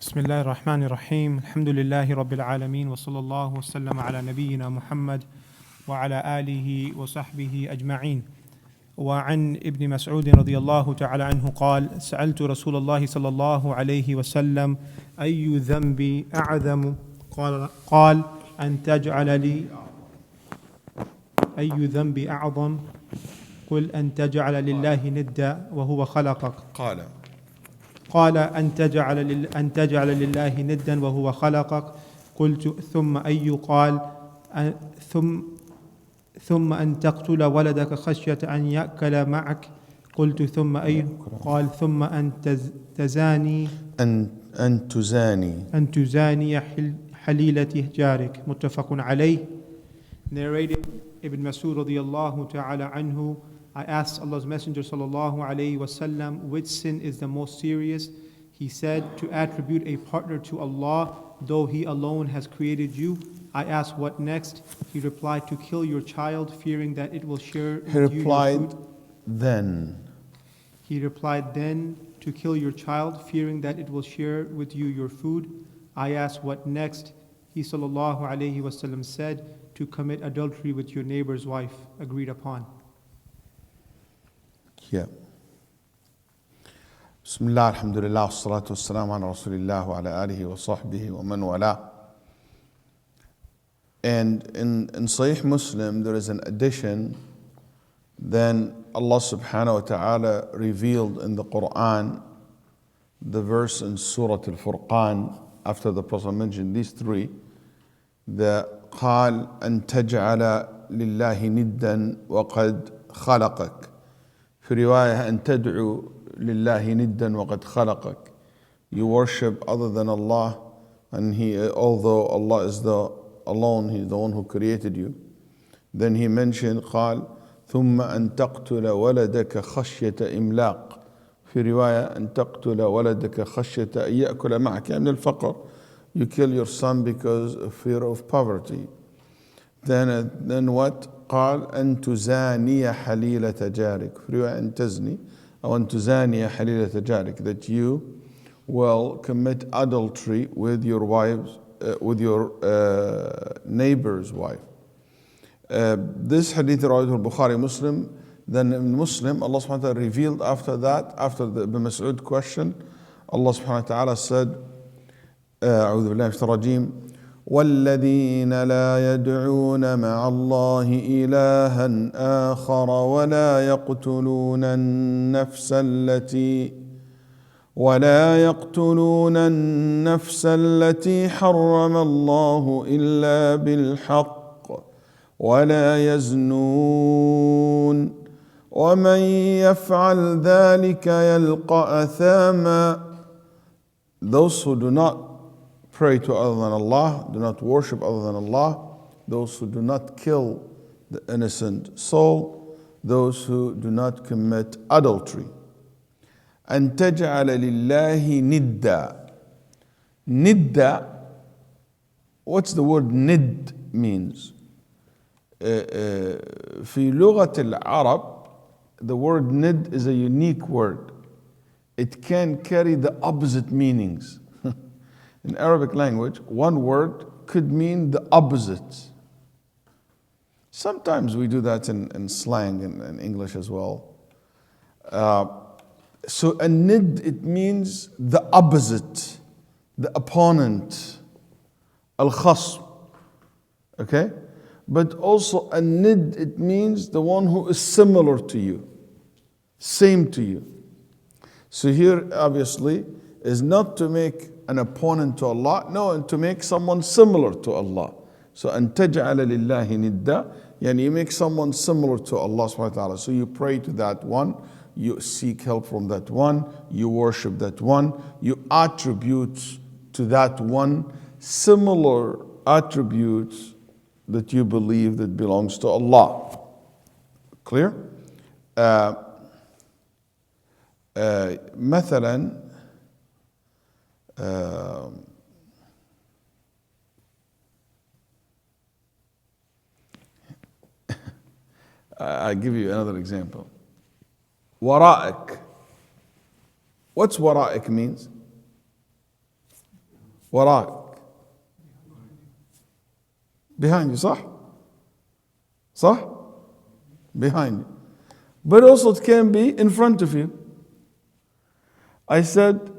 بسم الله الرحمن الرحيم الحمد لله رب العالمين وصلى الله وسلم على نبينا محمد وعلى آله وصحبه أجمعين. وعن ابن مسعود رضي الله تعالى عنه قال: سألت رسول الله صلى الله عليه وسلم أي ذنب أعظم؟ قال أن تجعل لي أي ذنب أعظم؟ قل أن تجعل لله ندا وهو خلقك. قال أن تجعل لله ندا وهو خلقك. قلت ثم أي؟ قال ثم أن تقتل ولدك خشية أن يأكل معك. قلت ثم أي؟ قال ثم أن تزاني حليلة جارك. متفق عليه. Narrated Ibn Mas'ud radiyallahu ta'ala anhu: I asked Allah's Messenger sallallahu alayhi wasallam, which sin is the most serious? He said, to attribute a partner to Allah, though He alone has created you. I asked, what next? He replied, to kill your child, fearing that it will share with you your food. He replied, then, to kill your child, fearing that it will share with you your food. I asked, what next? He sallallahu alayhi wasallam said, to commit adultery with your neighbor's wife, agreed upon. Bismillah, alhamdulillah, wassalatu wassalamu ala rasulillah wa ala alihi wa sahbihi wa man wala. And in Sahih Muslim there is an addition. Then Allah subhanahu wa ta'ala revealed in the Quran the verse in Surah Al-Furqan after the Prophet mentioned these three, the قال أن تجعل لله ندا وقد خلقك. في رواية أن تدعو لله ندا وقد خلقك. You worship other than Allah, and although Allah is alone, He is the one who created you. Then He mentioned قال ثم أن تقتل ولدك خشية إملاق. في رواية أن تقتل ولدك خشية أن يأكل معك من الفقر. You kill your son because of fear of poverty. Then what? قال أن تزاني حليلة جارك. في رواية أن تزني أو أن تزاني حليلة جارك, that you will commit adultery with your wives, with your neighbor's wife. This hadith rawahu al-Bukhari Muslim. Then in Muslim, Allah subhanahu wa ta'ala revealed after that, after the Ibn Mas'ud question, Allah subhanahu wa ta'ala said, أعوذ بالله من الشيطان الرجيم والذين لا يدعون مع الله إلها آخر ولا يقتلون النفس التي حرم الله إلا بالحق ولا يزنون ومن يفعل ذلك يلقى أثاما. Those who do not pray to other than Allah, do not worship other than Allah, those who do not kill the innocent soul, those who do not commit adultery. أن تجعل لله ندا. Nidda, what's the word nid means? في لغة العرب, the word nid is a unique word. It can carry the opposite meanings. In Arabic language, one word could mean the opposite. Sometimes we do that in slang in English as well. So a nid, it means the opposite, the opponent, al-khasm. Okay? But also a nid, it means the one who is similar to you, same to you. So here, obviously, is not to make an opponent to Allah, no, and to make someone similar to Allah. So, أن تجعل لله ندا, يعني you make someone similar to Allah subhanahu wa ta'ala. So you pray to that one, you seek help from that one, you worship that one, you attribute to that one similar attributes that you believe that belongs to Allah. Clear? مثلا I'll give you another example. Wara'ik. What's wara'ik means? وراك. Behind you, صح? صح? Behind you. But also it can be in front of you. I said,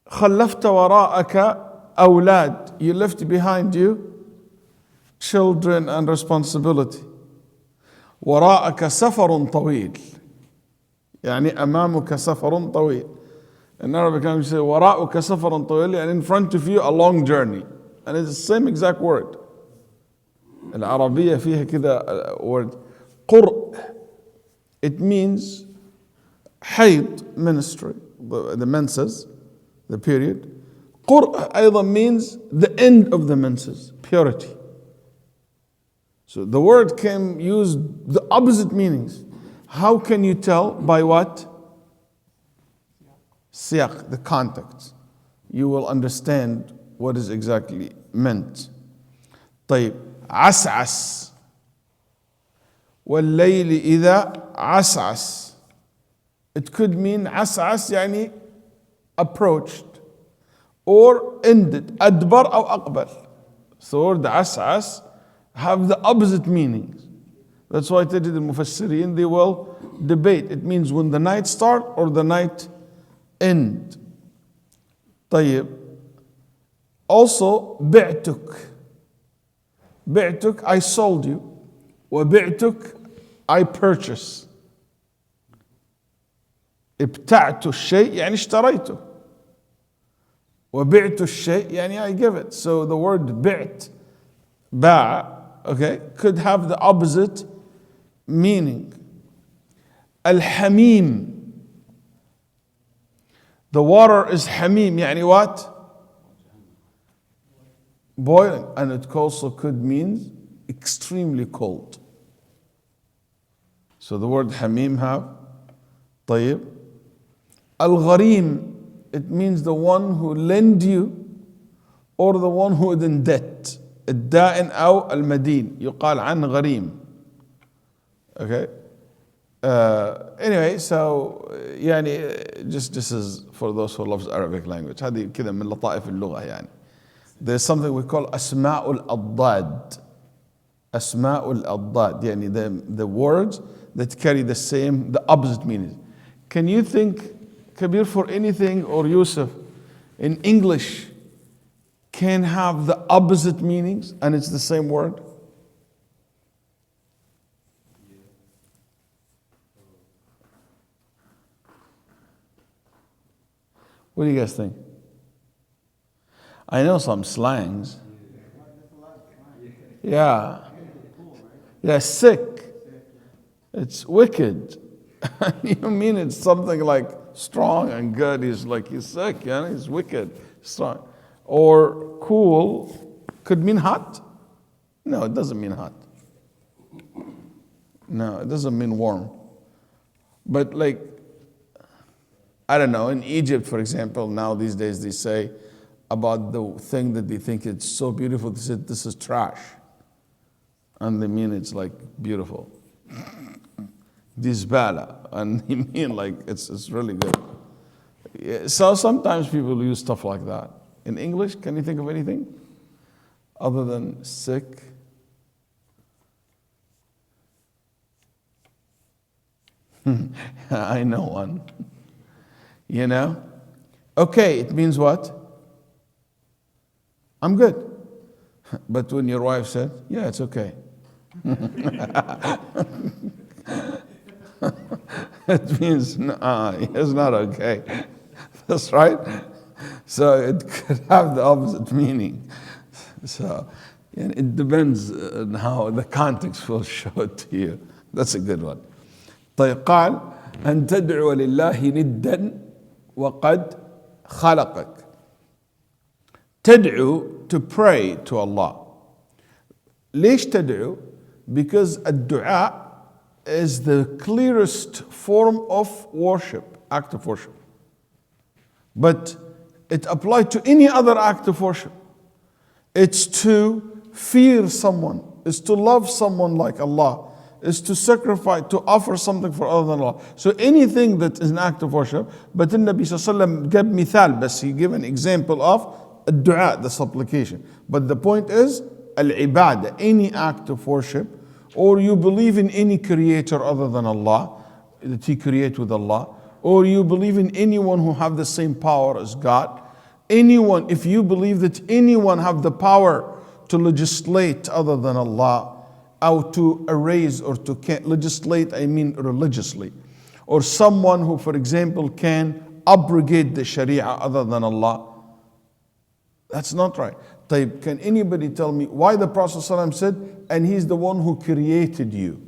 خلفت وراءك أولاد. You left behind you children and responsibility. وراءك سفر طويل. يعني أمامك سفر طويل. In Arabic, you say وراءك سفر طويل, and in front of you a long journey. And it's the same exact word. العربية فيها كذا word قرء. It means حيض, ministry, the menses, the period. قرء أيضا means the end of the menses, purity. So the word can use the opposite meanings. How can you tell? By what? Siyaq, the context. You will understand what is exactly meant. طيب, عسعس. والليل إذا عسعس. It could mean عسعس يعني approached or ended. أدبر أو أقبل. So the word عسعس have the opposite meanings. That's why the Mufassirin, they will debate. It means when the night start or the night end. طيب. Also, بعتك. بعتك, I sold you. وبعتك, I purchase. ابتعت الشيء يعني اشتريته. وبعت الشيء يعني I give it. So the word بعت, باع, okay, could have the opposite meaning. الحميم. The water is حميم يعني what? Boiling. And it also could mean extremely cold. So the word حميم have. طيب. الغريم. It means the one who lend you or the one who is in debt. الدائن أو المدين يقال عن غريم. Okay. Anyway, so يعني just this is for those who loves Arabic language. هذه كذا من لطائف اللغة يعني. There's something we call أسماء الأضداد. أسماء الأضداد يعني the words that carry the opposite meaning. Can you think, Kabir, for anything, or Yusuf, in English can have the opposite meanings and it's the same word? What do you guys think? I know some slangs. Yeah. Yeah, sick. It's wicked. You mean it's something like strong and good. He's sick, he's wicked, strong. Or cool could mean hot. No, it doesn't mean hot. No, it doesn't mean warm. But I don't know, in Egypt, for example, now these days they say about the thing that they think it's so beautiful, they say this is trash. And they mean it's beautiful. Disbala, and they mean it's really good. Yeah, so sometimes people use stuff like that. In English, can you think of anything other than sick? I know one. Okay, it means what? I'm good. But when your wife said, yeah, it's okay. It means, it's not okay. That's right. So it could have the opposite meaning. So it depends on how the context will show it to you. That's a good one. طيب قال أن تدعو لله ندا وقد خلقك. تدعو, to pray to Allah. ليش تدعو? Because الدعاء is the clearest form of worship, act of worship. But it applies to any other act of worship. It's to fear someone, it's to love someone like Allah, is to sacrifice, to offer something for other than Allah. So anything that is an act of worship, but the Nabi Sallallahu Alaihi Wasallam gave mithal, but he gave an example of Dua, the supplication. But the point is, al-ibadah, any act of worship, or you believe in any creator other than Allah, that He created with Allah, or you believe in anyone who have the same power as God. Anyone, if you believe that anyone have the power to legislate other than Allah, or to erase or to legislate, I mean religiously, or someone who, for example, can abrogate the Sharia other than Allah, that's not right. Can anybody tell me why the Prophet ﷺ said, and He's the one who created you?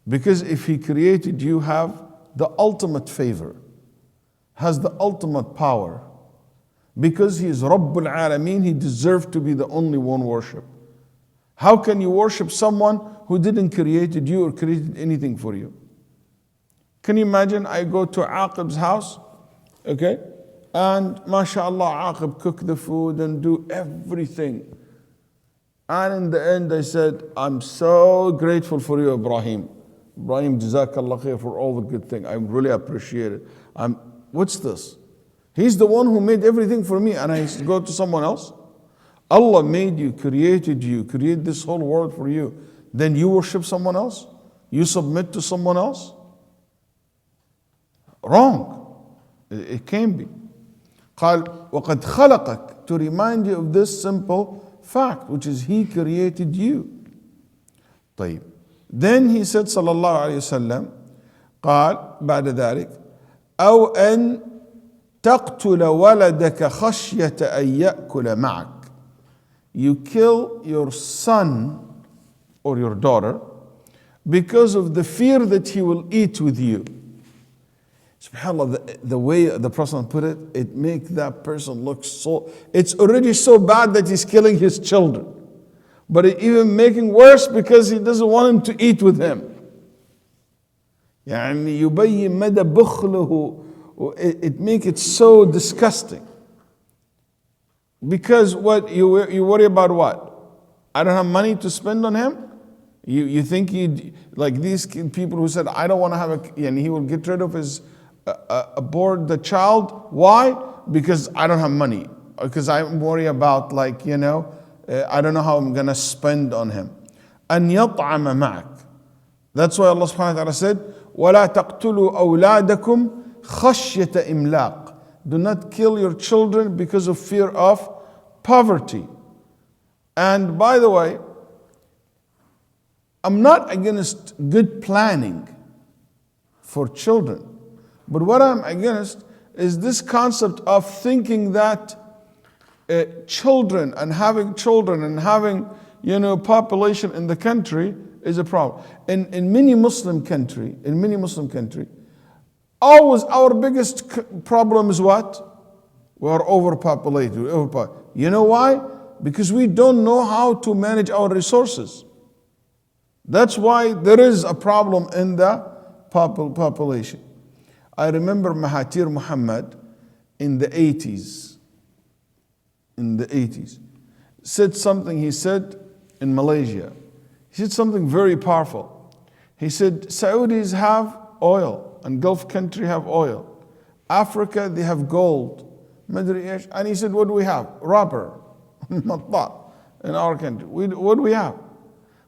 Because if He created you, have the ultimate favor, has the ultimate power. Because He is Rabbul Alameen, He deserves to be the only one worship. How can you worship someone who didn't created you or created anything for you? Can you imagine I go to Aqib's house, okay? And mashallah, Aqib cook the food and do everything. And in the end I said, I'm so grateful for you, Ibrahim. Ibrahim, Jazakallah khair for all the good thing. I really appreciate it. What's this? He's the one who made everything for me, and I go to someone else? Allah made you, created this whole world for you. Then you worship someone else? You submit to someone else? Wrong. It can't be. قال وقد خلقك, to remind you of this simple fact, which is He created you. طيب. Then he said صلى الله عليه وسلم, قال بعد ذلك أو أن تقتل ولدك خشية أن يأكل معك. You kill your son or your daughter because of the fear that he will eat with you. SubhanAllah, the way the Prophet put it, it makes that person look so, it's already so bad that he's killing his children. But it even making worse because he doesn't want him to eat with him. يعني يبين مدى بخله. It makes it so disgusting. Because what you worry about what? I don't have money to spend on him? You think like these people who said, I don't want to have and he will get rid of his, abort the child. Why? Because I don't have money. Because I'm worried about I don't know how I'm going to spend on him. أن يطعم معك. That's why Allah subhanahu wa ta'ala said, وَلَا تَقْتُلُوا أَوْلَادَكُمْ خَشْيَةَ إِمْلَاقٍ. Do not kill your children because of fear of poverty. And by the way, I'm not against good planning for children. But what I'm against is this concept of thinking that children and having population in the country is a problem. In many Muslim country, always our biggest problem is what? We are overpopulated. You know why? Because we don't know how to manage our resources. That's why there is a problem in the population. I remember Mahathir Mohamad in the 80s. Said something, he said in Malaysia. He said something very powerful. He said, Saudis have oil and Gulf country have oil. Africa, they have gold. And he said, what do we have? Rubber. In our country. What do we have?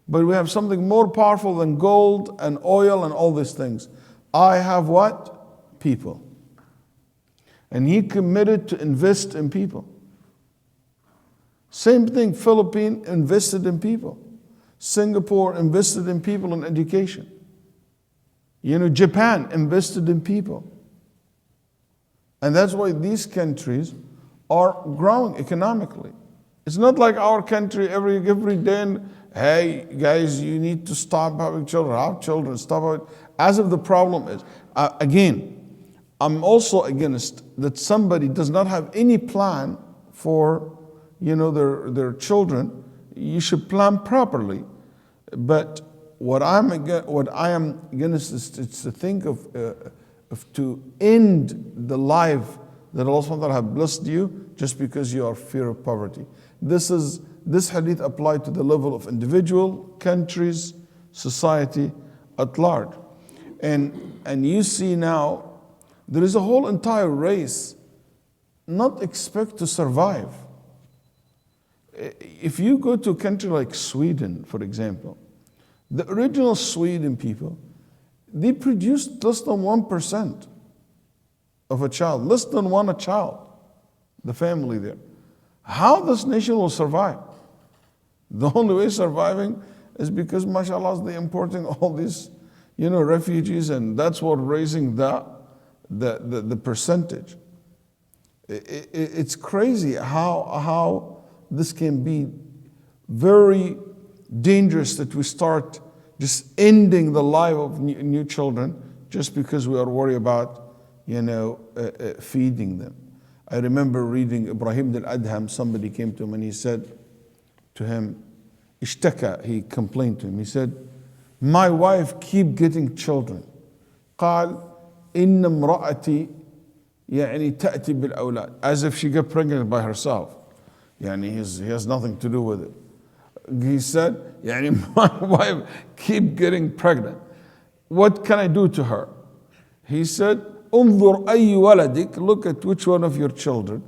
But we have something more powerful than gold and oil and all these things. I have what? People. And he committed to invest in people. Same thing, Philippines invested in people. Singapore invested in people and education. Japan invested in people. And that's why these countries are growing economically. It's not like our country every day, and hey guys, you need to stop having children. Have children, stop having. As if the problem is, again, I'm also against that somebody does not have any plan for their children. You should plan properly. But what I am against is to think of to end the life that Allah subhanahu wa ta'ala have blessed you just because you are fear of poverty. This hadith applied to the level of individual, countries, society at large. And you see now there is a whole entire race not expect to survive. If you go to a country like Sweden, for example, the original Sweden people, they produced less than 1% of a child, less than one a child, the family there. How this nation will survive? The only way surviving is because, mashallah, they're importing all these, refugees, and that's what raising the percentage. It's crazy how this can be very dangerous, that we start just ending the life of new children just because we are worried about, feeding them. I remember reading Ibrahim al-Adham. Somebody came to him and he said to him, ishtaka, he complained to him. He said, my wife keep getting children. قال إن امرأتي يعني تأتي بالأولاد, as if she got pregnant by herself. يعني he has nothing to do with it. He said, يعني my wife keep getting pregnant. What can I do to her? He said, انظر أي ولدك, look at which one of your children,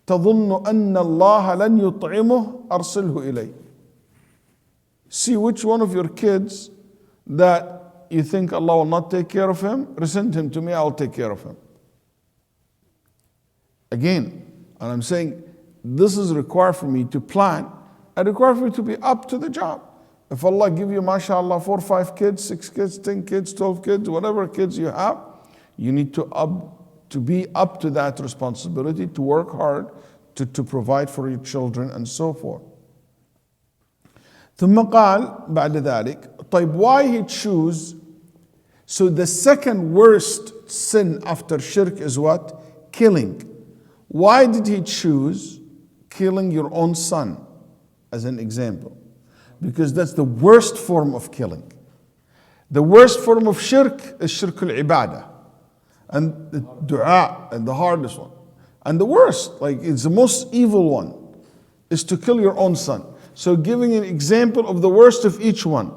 تظن أن الله لن يطعمه أرسله إلي. See which one of your kids that you think Allah will not take care of him, send him to me, I'll take care of him. Again, and I'm saying this is required for me to plan and required for me to be up to the job. If Allah give you, mashallah, 4, 5 kids, 6 kids, 10 kids, 12 kids, whatever kids you have, you need to be up to that responsibility, to work hard, to provide for your children and so forth. ثم قال بعد ذلك, طيب, why he choose? So the second worst sin after shirk is what? Killing. Why did he choose killing your own son as an example? Because that's the worst form of killing. The worst form of shirk is shirk al-ibadah, and the dua, and the hardest one. And the worst, like it's the most evil one, is to kill your own son. So giving an example of the worst of each one.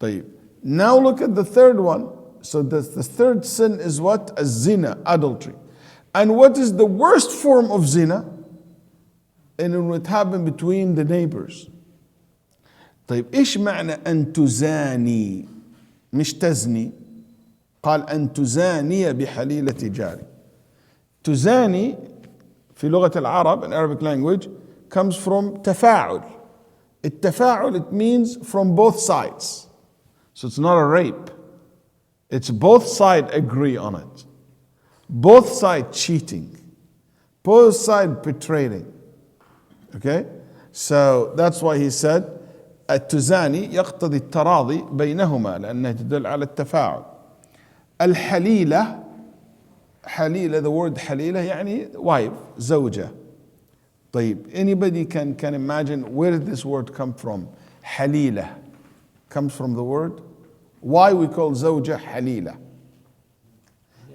طيب. Now look at the third one. So the third sin is what? Az-zina, adultery. And what is the worst form of zina? And it would happen between the neighbors. طيب, إيش معنى أن تزاني مش تزني؟ قال أن تزاني بحليلة جاري. تزاني في لغة العرب, in Arabic language, comes from تفاعل. التفاعل, it means from both sides. So it's not a rape. It's both sides agree on it. Both sides cheating. Both sides betraying. Okay? So that's why he said التزاني يقتضي التراضي بينهما لأنها تدل على التفاعل. الحليلة, حليلة, the word حليلة يعني wife, زوجة. طيب, anybody can imagine where did this word come from? حليلة comes from the word. Why we call زوجة حليلة?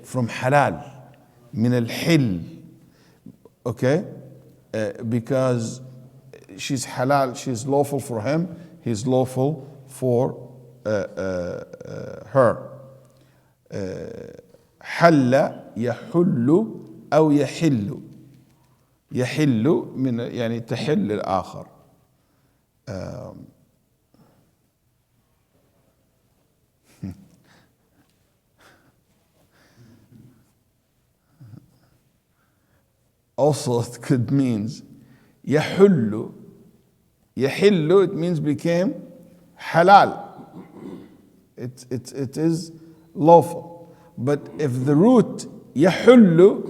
From halal, من الحل. Okay? Because she's halal, she's lawful for him, he's lawful for her. حل يحل أو يحل. يحل من يعني تحل الآخر. Also it could means يحل. يحل, it means became halal. It is lawful. But if the root يحل,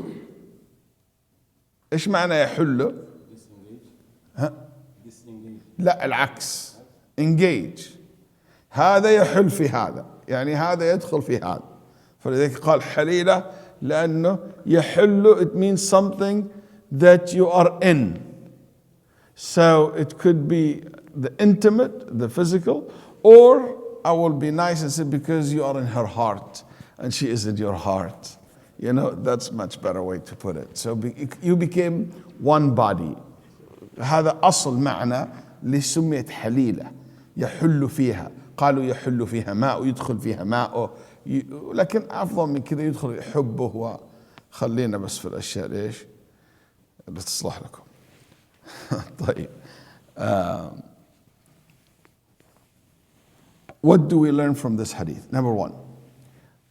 ايش معنى يحل؟ ها؟ لا, العكس. engage. هذا يحل في هذا, يعني هذا يدخل في هذا. فلذلك قال حليلة لأنه يحل, it means something that you are in. So it could be the intimate, the physical, or I will be nice and say because you are in her heart and she is in your heart. That's much better way to put it. So you became one body. هذا أصل معنى لسميت حليلة. يحل فيها. قالوا يحل فيها ماء, يدخل فيها ماء. لكن أفضل من كذا يدخل حبه خلينا بس في الأشياء ليش بتصلح لكم. طيب. What do we learn from this hadith? Number one,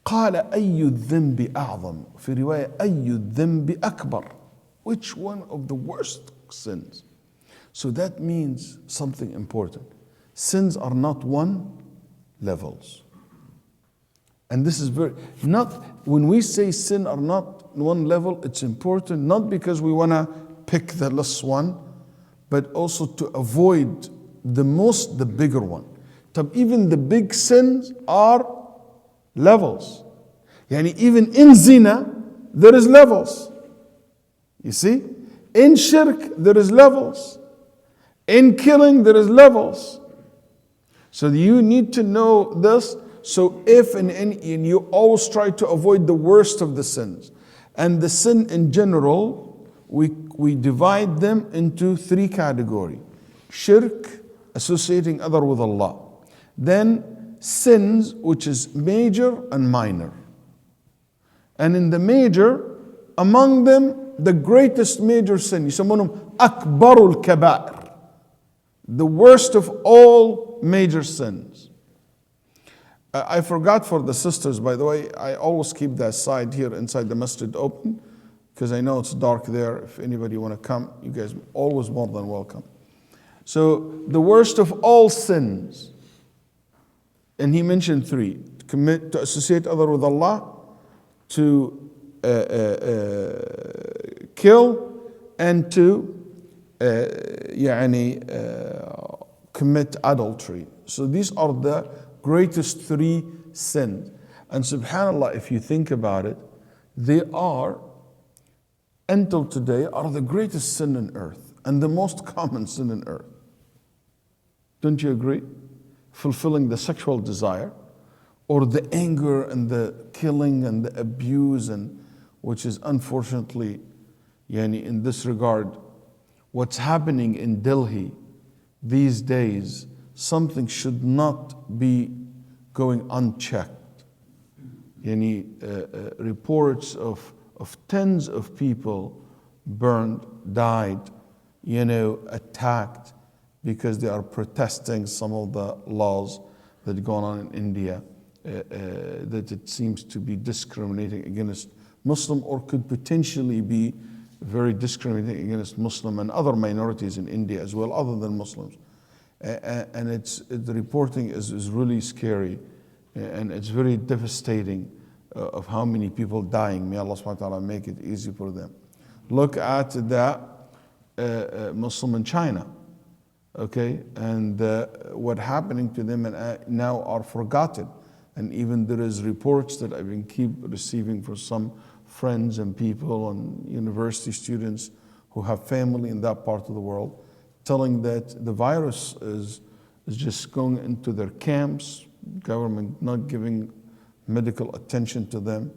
قال أي الذنب أعظم. في رواية أي الذنب أكبر. Which one of the worst sins? So that means something important. Sins are not one levels. And this is not, when we say sin are not one level, it's important not because we want to pick the less one, but also to avoid the bigger one. Even the big sins are levels. Yani even in zina, there is levels. You see? In shirk, there is levels. In killing, there is levels. So you need to know this. So and you always try to avoid the worst of the sins. And the sin in general, we divide them into three categories. Shirk, associating other with Allah. Then sins, which is major and minor. And in the major, among them, the greatest major sin, يسمونهم أكبر الكبائر, the worst of all major sins. I forgot for the sisters, by the way, I always keep that side here inside the masjid open, because I know it's dark there. If anybody want to come, you guys are always more than welcome. So the worst of all sins, and he mentioned three: to associate other with Allah, to kill, and to commit adultery. So these are the greatest three sins. And subhanAllah, if you think about it, they are, until today, are the greatest sin on earth and the most common sin on earth. Don't you agree? Fulfilling the sexual desire, or the anger and the killing and the abuse, and which is unfortunately, in this regard, what's happening in Delhi these days, something should not be going unchecked. Reports of tens of people burned, died, attacked because they are protesting some of the laws that are going on in India, that it seems to be discriminating against Muslim, or could potentially be very discriminating against Muslim and other minorities in India as well, other than Muslims. And the reporting is really scary, and it's very devastating of how many people dying. May Allah subhanahu wa ta'ala make it easy for them. Look at the Muslim in China, okay, and what happening to them and now are forgotten. And even there is reports that I've been keep receiving from some friends and people and university students who have family in that part of the world, telling that the virus is just going into their camps, government not giving medical attention to them,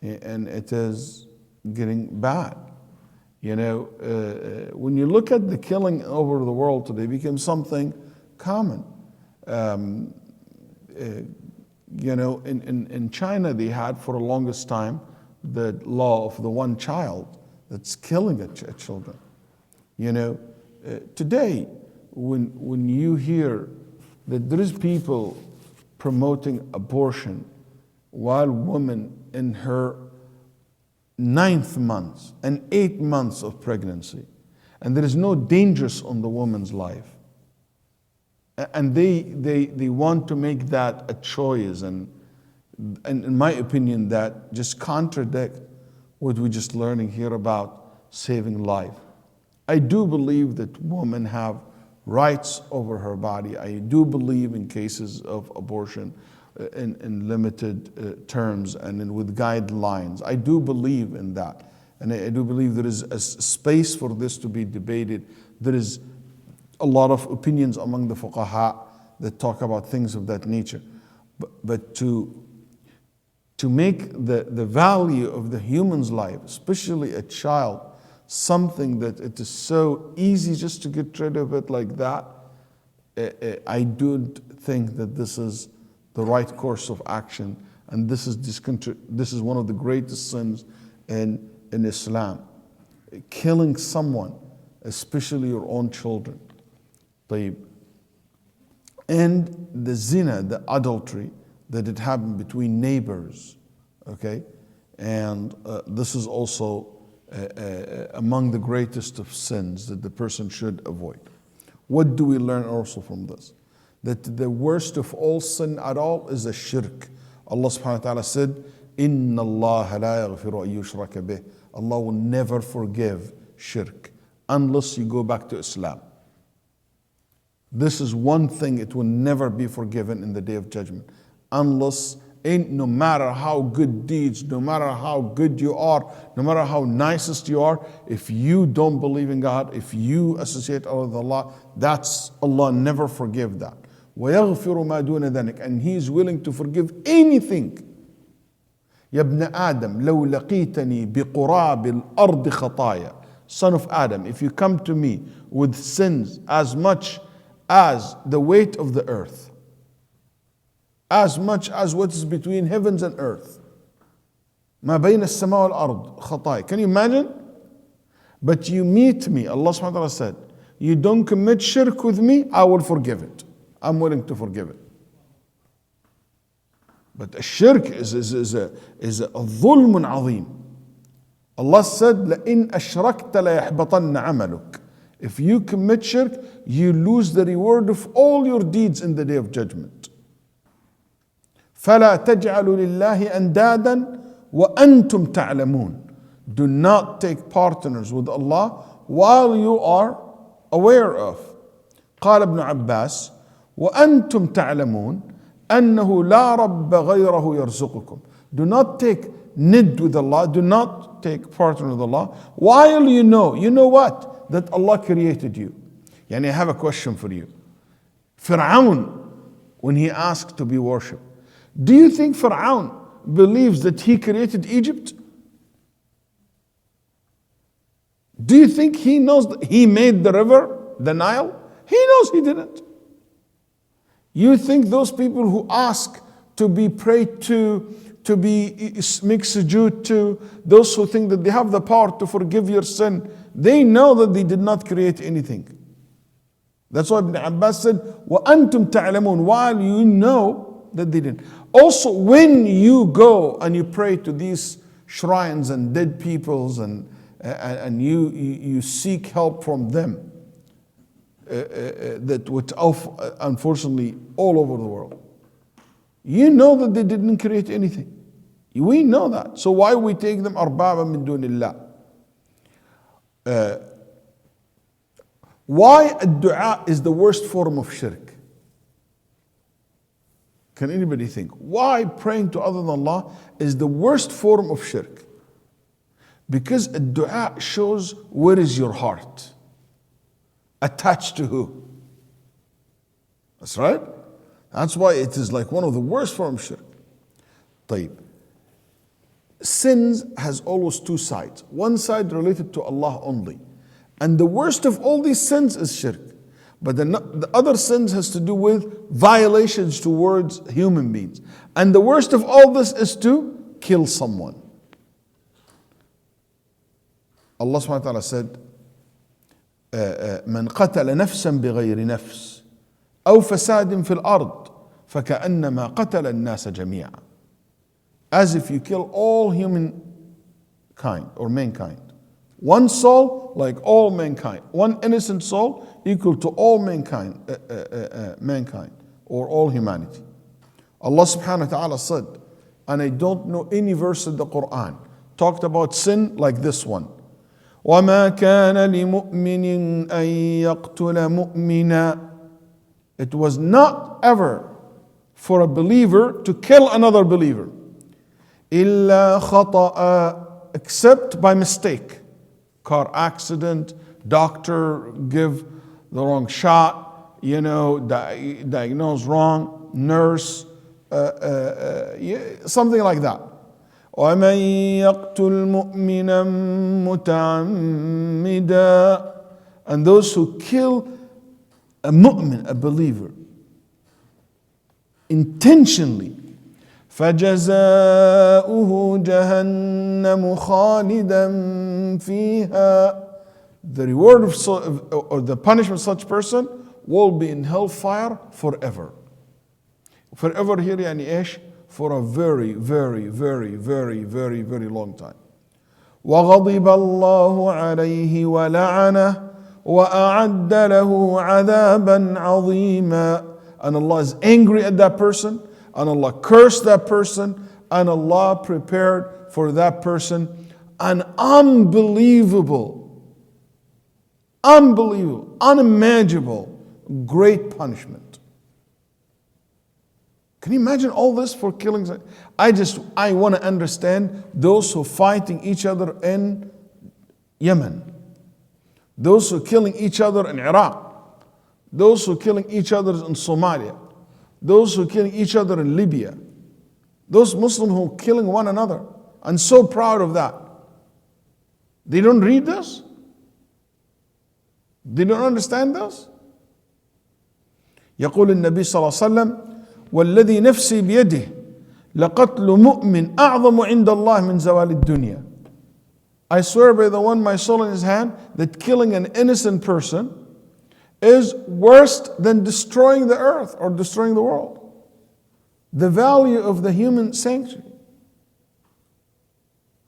and it is getting bad. When you look at the killing over the world today, it becomes something common. In China, they had for the longest time the law of the one child that's killing children. Today, when you hear that there is people promoting abortion while woman in her 9th month and 8 months of pregnancy, and there is no dangers on the woman's life, and they want to make that a choice, and in my opinion, that just contradict what we're just learning here about saving life. I do believe that women have rights over her body. I do believe in cases of abortion in limited terms and with guidelines. I do believe in that. And I do believe there is a space for this to be debated. There is a lot of opinions among the fuqaha that talk about things of that nature. But to make the value of the human's life, especially a child, something that it is so easy just to get rid of it like that, I don't think that this is the right course of action. And this is one of the greatest sins in Islam. Killing someone, especially your own children. طيب. And the zina, the adultery, that it happened between neighbors. Okay? And this is also among the greatest of sins that the person should avoid. What do we learn also from this? That the worst of all sin at all is a shirk. Allah subhanahu wa ta'ala said, إِنَّ اللَّهَ لَا يَغْفِرُ أَن يُشْرَكَ بِهِ. Allah will never forgive shirk unless you go back to Islam. This is one thing, it will never be forgiven in the Day of Judgment. Unless, no matter how good deeds, no matter how good you are, no matter how nicest you are, if you don't believe in God, if you associate Allah with Allah, that's Allah never forgive that. وَيَغْفِرُ مَا دُونَ ذَلِكَ. And He is willing to forgive anything. يَا ابْنَ آدَمْ لَوْ لَقِيتَنِي بِقُرَابِ الْأَرْضِ خَطَايَا. Son of Adam, if you come to me with sins as much as the weight of the earth, as much as what is between heavens and earth, ما بين السماء والأرض خطايا. Can you imagine? But you meet me, Allah subhanahu wa ta'ala said, you don't commit shirk with me, I will forgive it. I'm willing to forgive it. But a shirk is a ظلم عظيم. Allah said, لَإِنْ أَشْرَكْتَ لَيَحْبَطَنَّ عَمَلُكَ. If you commit shirk, you lose the reward of all your deeds in the Day of Judgment. فَلَا تَجْعَلُوا لِلَّهِ أَنْدَادًا وَأَنْتُمْ تَعْلَمُونَ. Do not take partners with Allah while you are aware of. قال ابن عباس وأنتم تعلمون أنه لا رب غيره يرزقكم. Do not take nid with Allah, do not take partner with Allah while you know what? That Allah created you. Yani I have a question for you. Fir'aun, when he asked to be worshipped, do you think Fir'aun believes that he created Egypt? Do you think he knows that he made the river, the Nile? He knows he didn't. You think those people who ask to be prayed to be make sujood to, those who think that they have the power to forgive your sin, they know that they did not create anything. That's why Ibn Abbas said, وَأَنْتُمْ تَعْلَمُونَ, while you know that they didn't. Also, when you go and you pray to these shrines and dead peoples and you seek help from them, that which unfortunately all over the world, you know that they didn't create anything. We know that. So why we take them arbaba min dunillah? Why ad-du'a is the worst form of shirk? Can anybody think? Why praying to other than Allah is the worst form of shirk? Because ad-du'a shows where is your heart. Attached to who? That's right. That's why it is like one of the worst forms of shirk. طيب. Sins has always two sides. One side related to Allah only. And the worst of all these sins is shirk. But the other sins has to do with violations towards human beings. And the worst of all this is to kill someone. Allah subhanahu wa ta'ala said, من قتل نفسا بغير نفس أو فساد في الأرض فكأنما قتل الناس جميعا. As if you kill all humankind or mankind. One soul like all mankind. One innocent soul equal to all mankind or all humanity. Allah subhanahu wa ta'ala said, and I don't know any verse in the Quran talked about sin like this one. وَمَا كَانَ لِمُؤْمِنٍ أَن يَقْتُلَ مُؤْمِنًا. It was not ever for a believer to kill another believer. إِلَّا خَطَأً, except by mistake. Car accident, doctor give the wrong shot, diagnose wrong, nurse, something like that. وَمَن يَقْتُلْ مُؤْمِنًا مُتَعَمِّدًا. And those who kill a mu'min, a believer, intentionally, فَجَزَاؤُهُ جَهَنَّمُ خَالِدًا فِيهَا. The reward or the punishment of such person will be in hellfire forever. Forever here يعني إيش? For a very, very, very, very, very, very long time. وغضب الله عليه ولعنه وأعد له عذابا عظيما. And Allah is angry at that person, and Allah cursed that person, and Allah prepared for that person an unbelievable, unimaginable, great punishment. Can you imagine all this for killing? I want to understand those who are fighting each other in Yemen, those who are killing each other in Iraq, those who are killing each other in Somalia, those who are killing each other in Libya, those Muslims who are killing one another, and so proud of that. They don't read this? They don't understand this? يقول النبي صلى الله عليه وسلم والذي نفسي بيده لقتل مؤمن أعظم عند الله من زوال الدنيا. I swear by the one my soul in his hand that killing an innocent person is worse than destroying the earth or destroying the world. The value of the human sanctuary.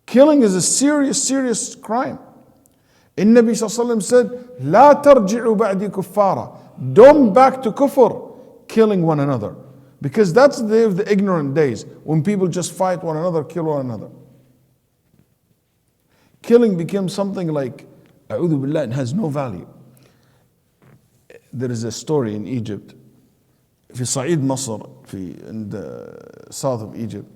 Killing is a serious, serious crime. النبي صلى الله عليه وسلم said, لا ترجعوا بعدي كفارا. Don't back to kufr, killing one another. Because that's the day of the ignorant days, when people just fight one another, kill one another. Killing becomes something like, أعوذ بالله, and has no value. There is a story in Egypt, في صعيد مصر, in the south of Egypt.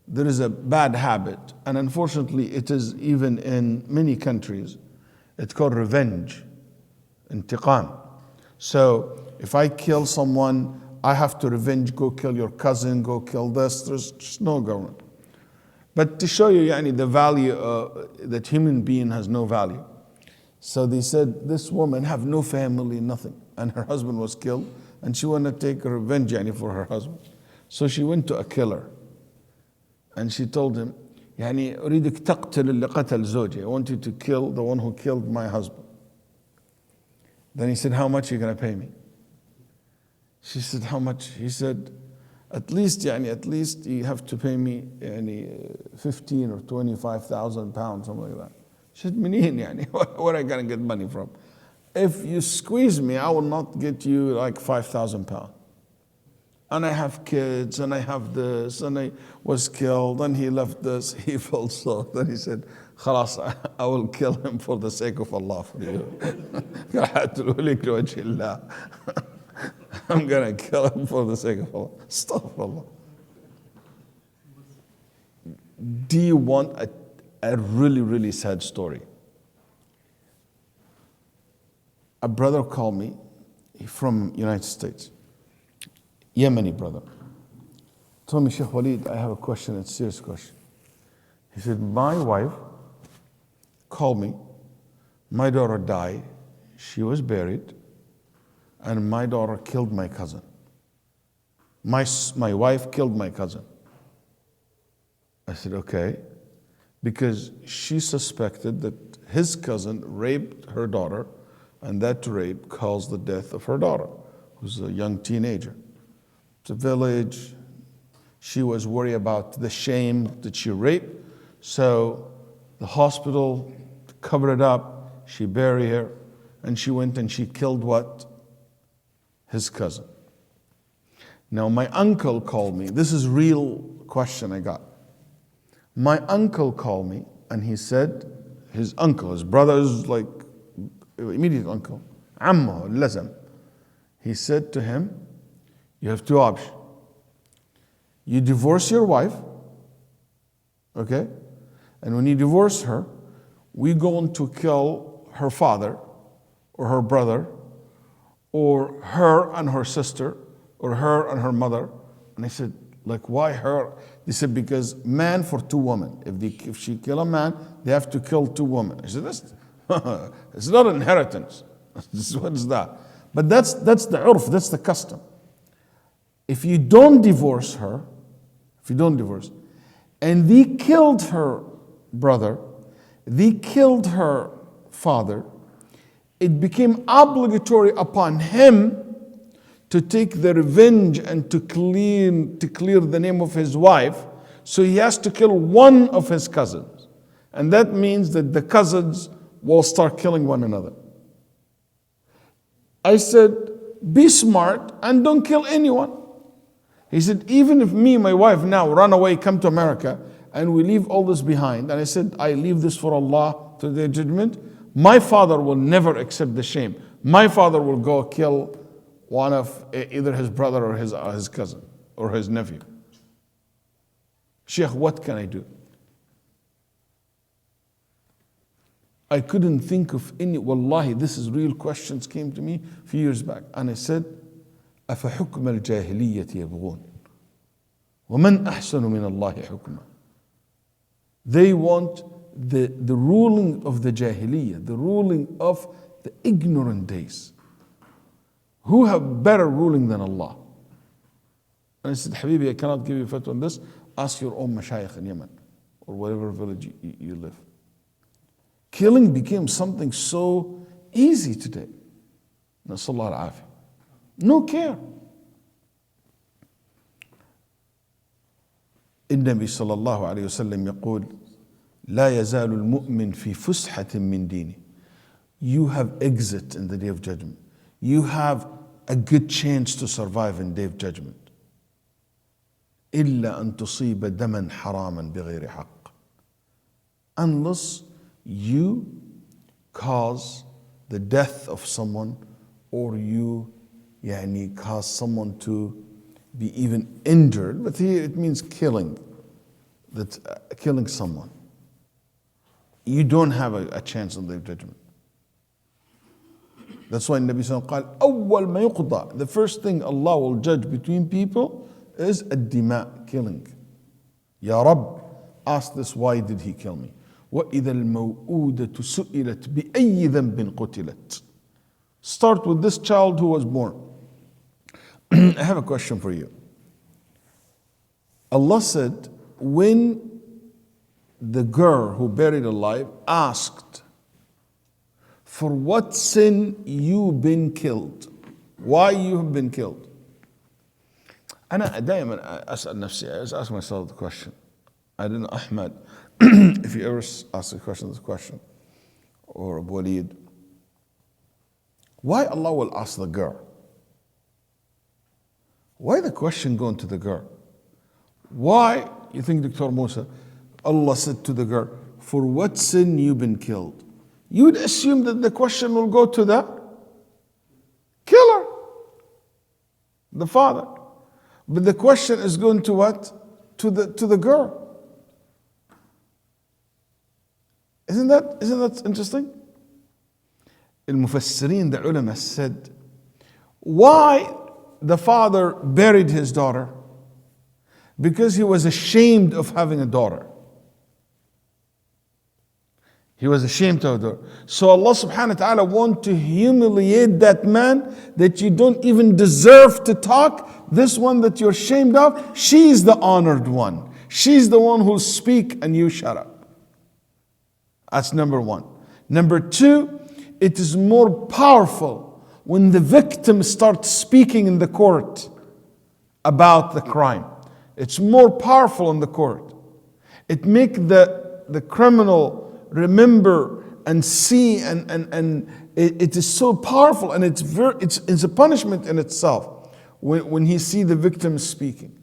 There is a bad habit, and unfortunately it is even in many countries. It's called revenge, intiqam. So if I kill someone, I have to revenge, go kill your cousin, go kill this. There's just no government. But to show you the value that human being has no value. So they said this woman have no family, nothing. And her husband was killed, and she wanted to take revenge for her husband. So she went to a killer. And she told him, أريدك تقتل اللي قتل زوجي. I want you to kill the one who killed my husband. Then he said, how much are you going to pay me? She said, how much? He said, at least you have to pay me 15 or 25,000 pounds, something like that. She said, منين where are I going to get money from? If you squeeze me, I will not get you like 5,000 pounds. And I have kids, and I have this, and I was killed, and he left this, he felt so. Then he said, خلاص, I will kill him for the sake of Allah for you. I'm going to kill him for the sake of Allah. Astaghfirullah. Do you want a really, really sad story? A brother called me from United States. Yemeni brother. Told me, Shaykh Waleed, I have a question, it's a serious question. He said, my wife called me, my daughter died, she was buried, and my daughter killed my cousin. My wife killed my cousin. I said, okay, because she suspected that his cousin raped her daughter, and that rape caused the death of her daughter, who's a young teenager. The village, she was worried about the shame that she raped, so the hospital covered it up, she buried her, and she went and she killed what? His cousin. Now my uncle called me, this is real question I got. My uncle called me and he said, his uncle, his brother's like immediate uncle, عمه اللزم. He said to him, you have two options. You divorce your wife, okay? And when you divorce her, we're going to kill her father or her brother or her and her sister or her and her mother. And I said, like, why her? They said, because man for two women. If she kill a man, they have to kill two women. I said, it's not inheritance. What is that? But that's the urf, that's the custom. If you don't divorce her, if you don't divorce. And they killed her brother, they killed her father. It became obligatory upon him to take the revenge and to clear the name of his wife. So he has to kill one of his cousins. And that means that the cousins will start killing one another. I said, be smart and don't kill anyone. He said, even if me and my wife now run away, come to America, and we leave all this behind, and I said, I leave this for Allah to their judgment, my father will never accept the shame. My father will go kill one of either his brother or his cousin or his nephew. Shaykh, what can I do? I couldn't think of any, wallahi, this is real questions came to me a few years back. And I said, أَفَحُكْمَ الْجَاهِلِيَّةِ يَبْغُونَ وَمَنْ أَحْسَنُ مِنَ اللَّهِ حُكْمًا. They want the ruling of the Jahiliyyah, the ruling of the ignorant days. Who have better ruling than Allah? And I said, Habibi, I cannot give you a fatwa on this. Ask your own mashayikh in Yemen or whatever village you live. Killing became something so easy today. Nasallallahu al-afiyah. No care. النبي صلى الله عليه وسلم يقول لا يزال المؤمن في فسحة من دينه. You have exit in the day of judgment. You have a good chance to survive in day of judgment. إلا أن تصيب دما حراما بغير حق. Unless you cause the death of someone or you cause someone to be even injured, but here it means killing, killing someone. You don't have a chance on the judgment. That's why Nabi Sallallahu Alaihi Wasallam قال أول ما يقضى, the first thing Allah will judge between people is الدماء, killing. Ya Rabb, ask this, why did he kill me? وإذا الموءودة سئلت بأي ذنب قتلت. Start with this child who was born. I have a question for you. Allah said, when the girl who buried alive asked, for what sin you've been killed? Why you have been killed? أنا دائما أسأل نفسي, I ask myself the question. I don't know, Ahmad, if you ever ask a question, this question, or Abu Waleed, why Allah will ask the girl? Why the question going to the girl? Why, you think, Dr. Musa, Allah said to the girl, for what sin you've been killed? You would assume that the question will go to the killer, the father. But the question is going to what? To the girl. Isn't that interesting? Al-Mufassirin, the ulama, said, why the father buried his daughter? Because he was ashamed of having a daughter. He was ashamed of her. So Allah subhanahu wa ta'ala want to humiliate that man that you don't even deserve to talk. This one that you're ashamed of, she's the honored one. She's the one who'll speak and you shut up. That's number one. Number two, it is more powerful when the victim starts speaking in the court about the crime. It's more powerful in the court. It makes the criminal remember and see, and it is so powerful, and it's a punishment in itself when he see the victim speaking,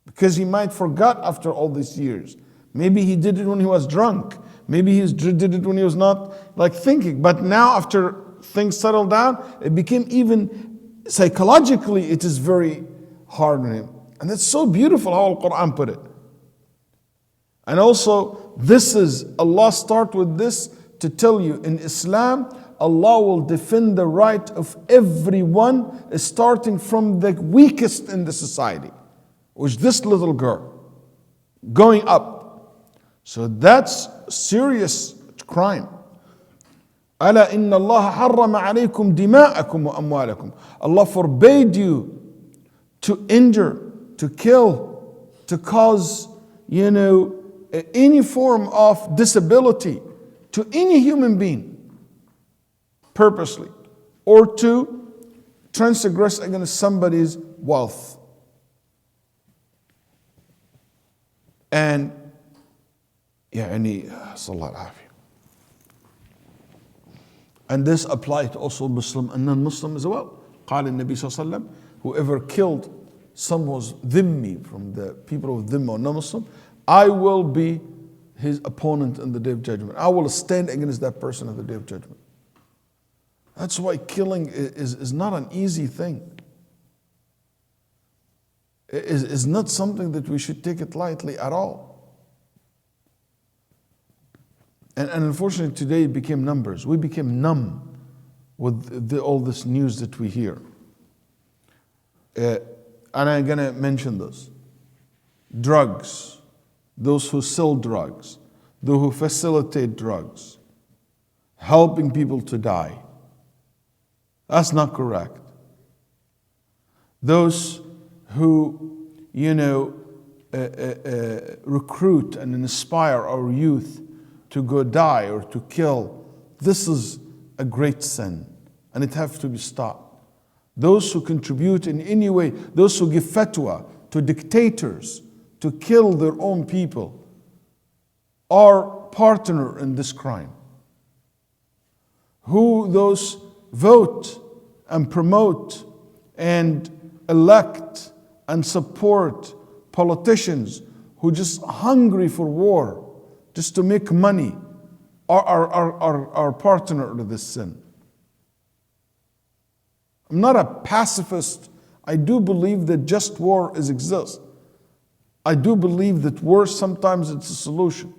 because he might forgot after all these years. Maybe he did it when he was drunk. Maybe he did it when he was not thinking. But now, after things settled down, it became even psychologically, it is very hard on him. And that's so beautiful how Al-Quran put it. And also, this is, Allah start with this to tell you, in Islam, Allah will defend the right of everyone, starting from the weakest in the society, which is this little girl, going up. So that's serious crime. ألا إن الله حرم عليكم دماءكم وأموالكم. Allah forbade you to injure, to kill to cause, any form of disability to any human being purposely, or to transgress against somebody's wealth. And sallallahu alaihi. And this applies to also Muslim and non-Muslim as well. قال النبي صلى الله عليه وسلم, whoever killed someone's dhimmi from the people of Dhimma or non-Muslim, I will be his opponent in the Day of Judgment. I will stand against that person on the Day of Judgment. That's why killing is not an easy thing. It is not something that we should take it lightly at all. And unfortunately today it became numbers. We became numb with all this news that we hear. And I'm going to mention this. Drugs, those who sell drugs, those who facilitate drugs, helping people to die. That's not correct. Those who, recruit and inspire our youth to go die or to kill, this is a great sin and it has to be stopped. Those who contribute in any way, those who give fatwa to dictators to kill their own people, are partner in this crime. Who those vote and promote and elect and support politicians who just hungry for war, just to make money, are partner to this sin. I'm not a pacifist. I do believe that just war exists. I do believe that war sometimes it's a solution.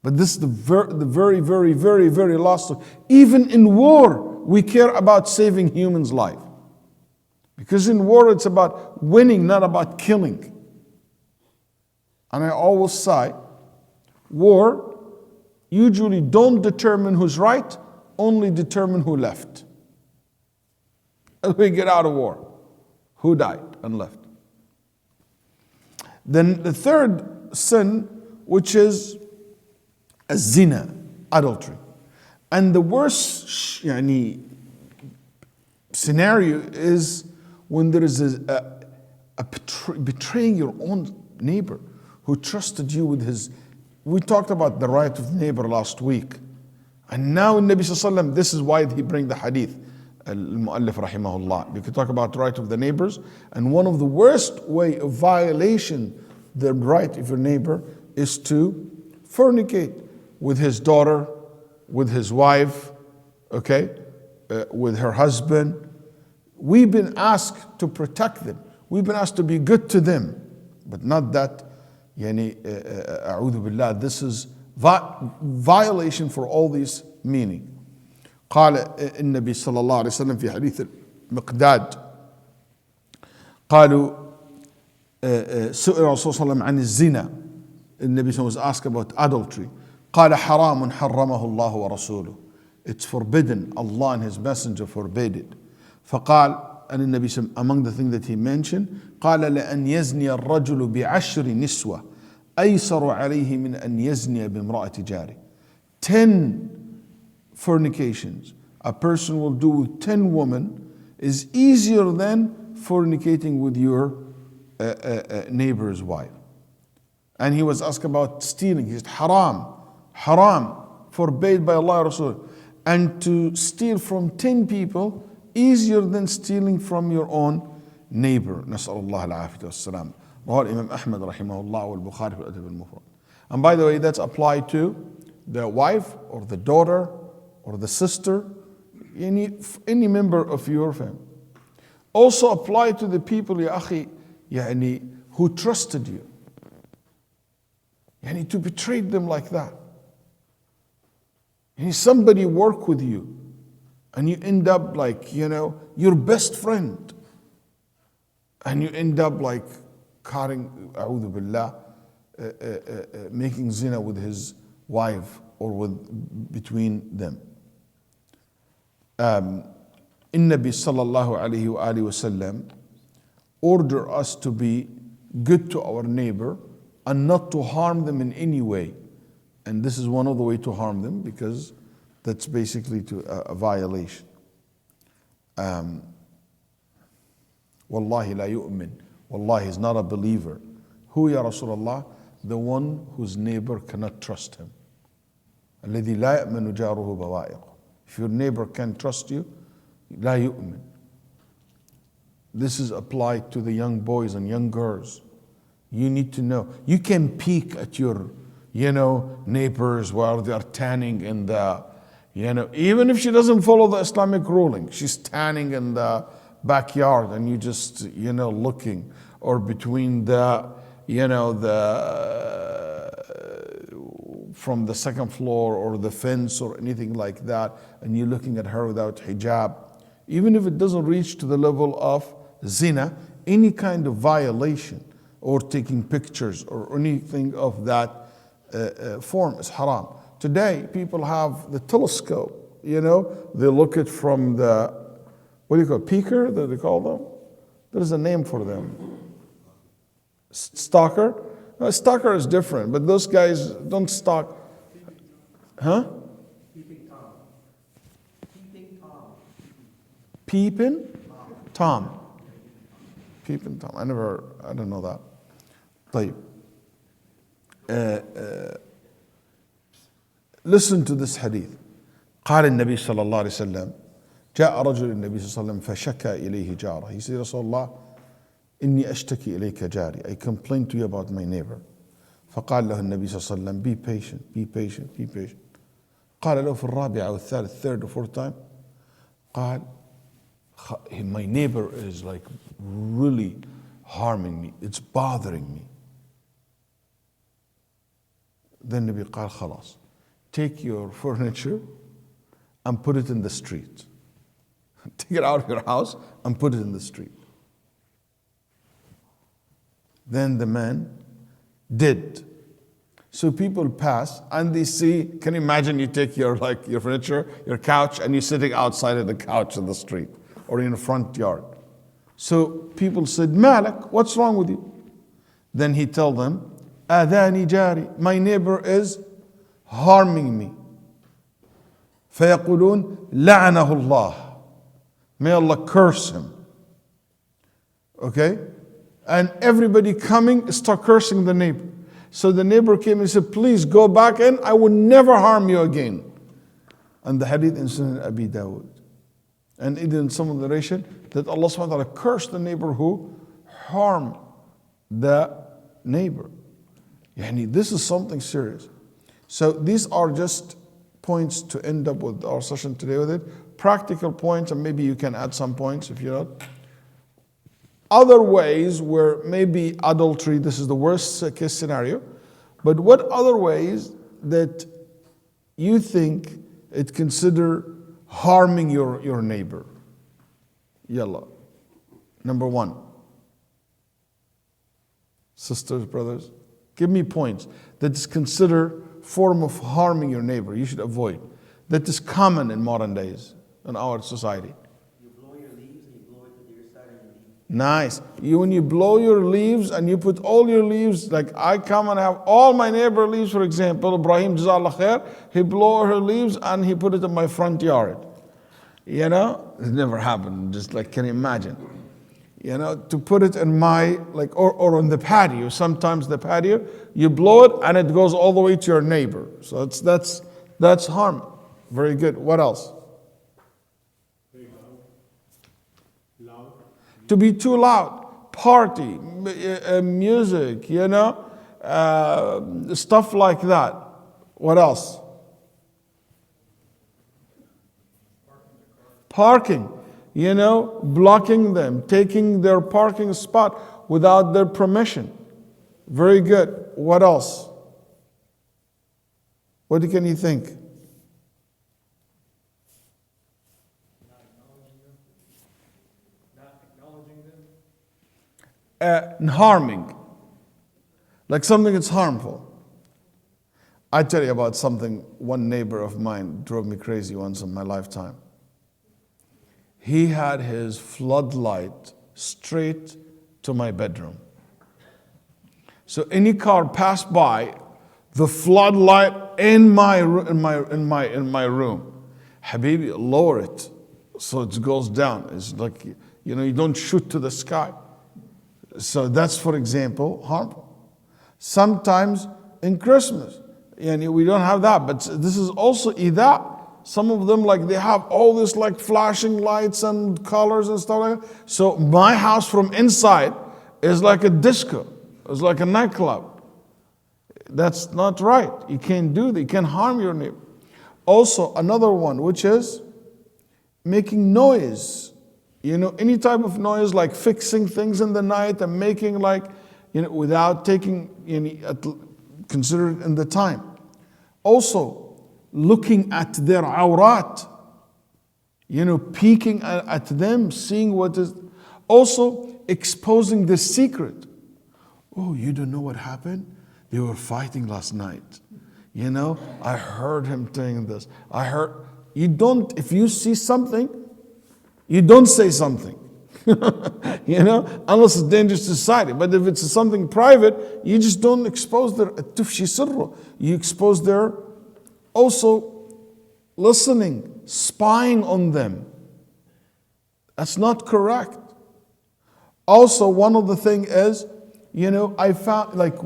But this is the very, very, very, very last. Even in war, we care about saving humans' life. Because in war, it's about winning, not about killing. And I always say, war usually don't determine who's right, only determine who left. As we get out of war, who died and left. Then the third sin, which is zina, adultery. And the worst scenario is when there is a betraying your own neighbor who trusted you with his. We talked about the right of the neighbor last week. And now in Nabi Sallallahu Alaihi Wasallam, this is why he brings the hadith. Al-Mu'allif rahimahullah. We could talk about the right of the neighbors, and one of the worst way of violation the right of your neighbor is to fornicate with his daughter, with his wife, with her husband. We've been asked to protect them. We've been asked to be good to them, but not that. A'udhu billah. This is violation for all these meaning. قال النبي صلى الله عليه وسلم في حديث المقداد قالوا سئل الرسول صلى الله عليه وسلم عن الزنا. النبي was asked about adultery. قال حرام حرمه الله ورسوله. It's forbidden. Allah and His Messenger forbade it. فقال, and النبي among the things that he mentioned, قال لأن يزني الرجل بعشر نسوة أيسر عليه من أن يزني بامرأة جاره. 10 fornications a person will do with 10 women is easier than fornicating with your neighbor's wife. And he was asked about stealing. He said, haram, forbade by Allah and Rasul. And to steal from 10 people, easier than stealing from your own neighbor. نسأل الله العافية والسلام. رواه الإمام أحمد رحمه الله والبخاري في الأدب المفرد. And by the way, that's applied to the wife or the daughter or the sister, any member of your family. Also apply to the people, ya akhi, who trusted you. To betray them like that. Somebody work with you and you end up like, your best friend. And you end up like cutting, a'udhu billah, making zina with his wife or between them. Nabi sallallahu alayhi wa sallam order us to be good to our neighbor and not to harm them in any way. And this is one of the way to harm them, because that's basically a violation. Wallahi la yu'min. Wallahi is not a believer. Who ya Rasulullah? The one whose neighbor cannot trust him. الذي لا يأمن جاره بوائقه. If your neighbor can't trust you, لا يؤمن. This is applied to the young boys and young girls. You need to know. You can peek at your, neighbors while they are tanning in the, even if she doesn't follow the Islamic ruling, she's tanning in the backyard and you just, looking, or between the, from the second floor or the fence or anything like that, and you're looking at her without hijab. Even if it doesn't reach to the level of zina, any kind of violation or taking pictures or anything of that form is haram. Today, people have the telescope, they look at from the, what do you call it, peeker, that they call them? There's a name for them. Stalker? No, stalker is different, but those guys don't stalk. Huh? Peeping Tom. Peeping Tom. Peeping Tom. Peeping Tom. I don't know that. طيب. Listen to this hadith. قال النبي صلى الله عليه وسلم جاء رجل النبي صلى الله عليه وسلم فشكى إليه جاره. He said, رسول الله إني أشتكي إليك جاري. I complain to you about my neighbor. فقال له النبي صلى الله عليه وسلم be patient, be patient, be patient. قال له في الرابع أو الثالث, third or fourth time, قال my neighbor is like really harming me. It's bothering me. Then Nabi قال خلاص, take your furniture and put it in the street. Take it out of your house and put it in the street. Then the man did. So people pass and they see, can you imagine you take your furniture, your couch, and you're sitting outside of the couch in the street or in the front yard. So people said, Malik, what's wrong with you? Then he told them, Adani jari, my neighbor is harming me. فيقولون لعنه الله. May Allah curse him. Okay? And everybody coming start cursing the neighbor. So the neighbor came and said, please go back in, I will never harm you again. And the hadith in Sunan Abi Dawud. And in some of the narration that Allah subhanahu wa ta'ala cursed the neighbor who harmed the neighbor. Yani this is something serious. So these are just points to end up with our session today with it. Practical points, and maybe you can add some points if you're not. Other ways where maybe adultery, this is the worst case scenario, but what other ways that you think it consider harming your neighbor? Yalla. Number one. Sisters, brothers, give me points that is considered form of harming your neighbor you should avoid. That is common in modern days in our society. Nice. When you blow your leaves and you put all your leaves, like I come and have all my neighbor leaves, for example, Ibrahim Jazallah Khair, he blow her leaves and he put it in my front yard. It never happened. Just like, can you imagine? To put it in my, or on the patio. Sometimes the patio, you blow it and it goes all the way to your neighbor. So that's harm. Very good. What else? To be too loud, party, music, stuff like that. What else? Parking, blocking them, taking their parking spot without their permission. Very good. What else? What can you think? Harming, like something that's harmful. I tell you about something. One neighbor of mine drove me crazy once in my lifetime. He had his floodlight straight to my bedroom. So any car passed by, the floodlight in my room. Habibi, lower it so it goes down. It's like, you don't shoot to the sky. So that's, for example, harmful. Sometimes in Christmas, we don't have that, but this is also ida. Some of them, like, they have all this like flashing lights and colors and stuff like that. So my house from inside is like a disco. It's like a nightclub. That's not right. You can't do that. You can't harm your neighbor. Also, another one, which is making noise. Any type of noise, like fixing things in the night and making like, without taking considered in the time. Also, looking at their awrat, peeking at them, seeing what is. Also, exposing the secret. Oh, you don't know what happened? They were fighting last night. I heard him saying this. If you see something, you don't say something. Unless it's dangerous to society. But if it's something private, you just don't expose their tufshi sirru. You expose their, also listening, spying on them. That's not correct. Also, one of the thing is, I found like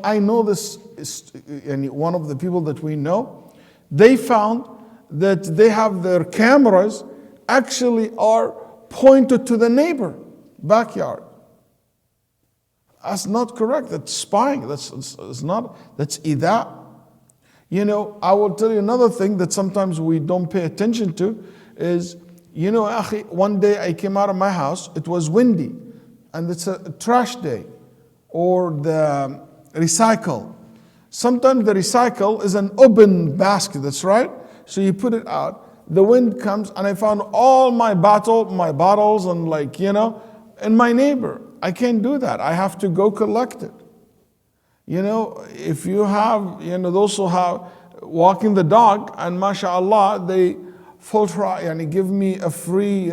I know this is, and one of the people that we know, they found that they have their cameras actually are pointed to the neighbor backyard. That's not correct. That's spying. That's ida. I will tell you another thing that sometimes we don't pay attention to is, one day I came out of my house, it was windy, and it's a trash day, or the recycle. Sometimes the recycle is an open basket, that's right? So you put it out, the wind comes, and I found all my bottles and in my neighbor. I can't do that. I have to go collect it. If you have, those who have walking the dog, and mashallah, they give me a free,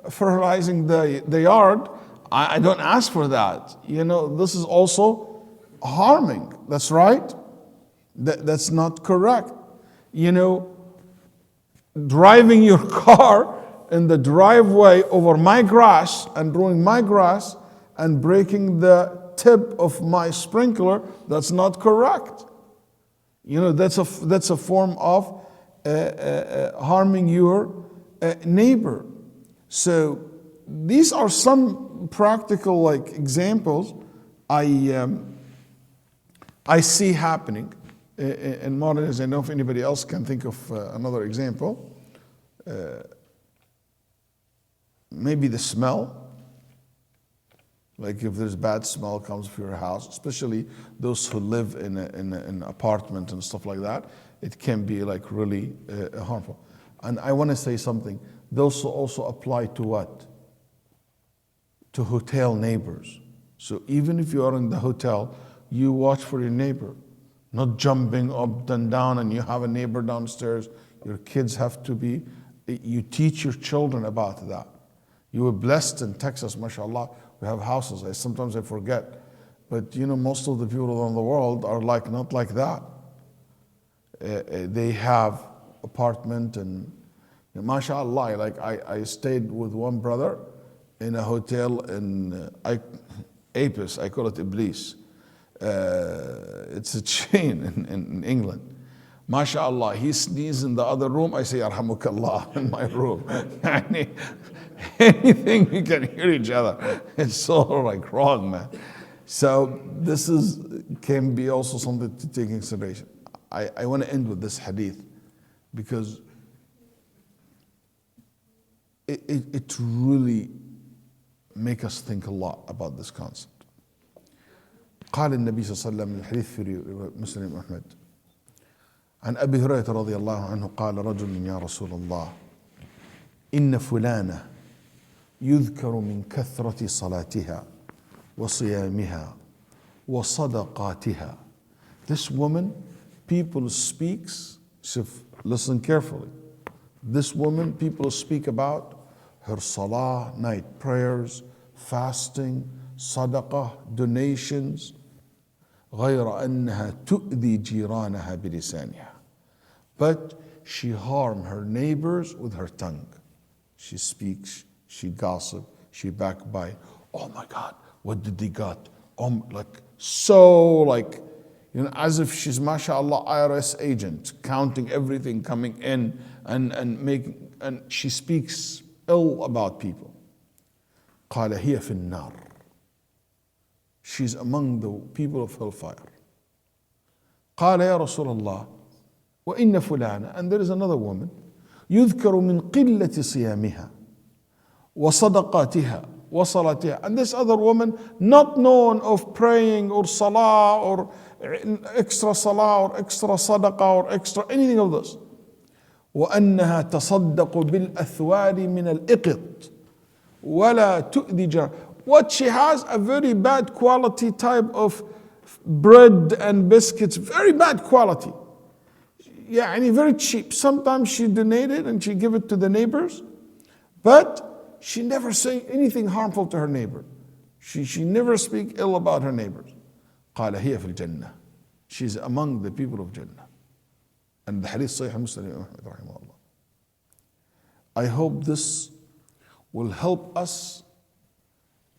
fertilizing the yard. I don't ask for that. This is also harming. That's right. That's not correct. Driving your car in the driveway over my grass and ruining my grass and breaking the tip of my sprinkler, that's not correct. That's a form of harming your neighbor. So these are some practical examples I see happening in modern. As I know if anybody else can think of another example. Maybe the smell. Like if there's bad smell comes from your house, especially those who live in an apartment and stuff like that, it can be really harmful. And I want to say something. Those also apply to what? To hotel neighbors. So even if you are in the hotel, you watch for your neighbor, not jumping up and down, and you have a neighbor downstairs. Your kids have to be. You teach your children about that. You were blessed in Texas, mashallah. We have houses. Sometimes I forget. But most of the people around the world are not like that. They have apartment and mashallah. I stayed with one brother in a hotel in Apis. I call it Iblis. It's a chain in England. MashaAllah, he sneezes in the other room, I say, Yarhamukallah, in my room. Anything, we can hear each other. It's so wrong, man. So this can be also something to take in consideration. I want to end with this hadith because it really makes us think a lot about this concept. قال النبي صلى الله عليه وسلم الحديث في مسلم أحمد عن أبي هريرة رضي الله عنه قال رجل يا رسول الله إن فلانة يذكر من كثرة صلاتها وصيامها وصدقاتها. This woman, people speaks, so listen carefully. This woman, people speak about her salah, night prayers, fasting, صدقة, donations, غير أنها تؤذي جيرانها بلسانها. But she harmed her neighbors with her tongue. She speaks, she gossips, she backbite. Oh my God, what did they got? Like so, like, you know, as if she's mashallah IRS agent, counting everything coming in and she speaks ill about people. قال هي في النار. She's among the people of hellfire. قال يا رسول الله وإن فلانة, and there is another woman, يذكر من قلة صيامها وصدقاتها وصلاتها, and this other woman not known of praying or salah or extra salah or extra sadaqah or extra anything of this. وأنها تصدق بالأثوار من الإقط ولا تؤذي جار. What she has, a very bad quality type of bread and biscuits, very bad quality. Yeah, and very cheap. Sometimes she donated and she give it to the neighbors, but she never say anything harmful to her neighbor. She never speak ill about her neighbors. قال هي في الجنة. She's among the people of Jannah. And the hadith Sahih Muslim. I hope this will help us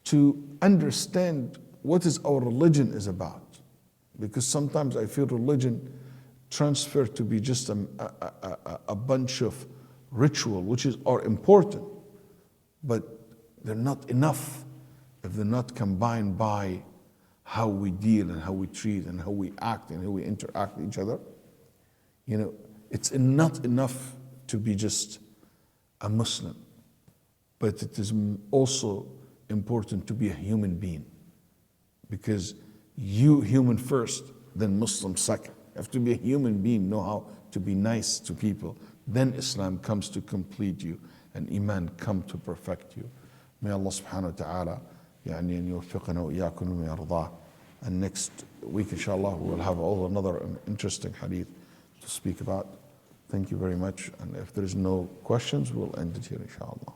to understand what is our religion is about. Because sometimes I feel religion transferred to be just a bunch of ritual, which are important, but they're not enough if they're not combined by how we deal and how we treat and how we act and how we interact with each other. You know, it's not enough to be just a Muslim, but it is also important to be a human being, because you human first, then Muslim second. You have to be a human being, know how to be nice to people. Then Islam comes to complete you and Iman come to perfect you. May Allah subhanahu wa ta'ala يعني أن يوفقنا وإياكم لما يرضاه. And next week inshallah we will have another interesting hadith to speak about. Thank you very much, and if there is no questions we'll end it here inshallah.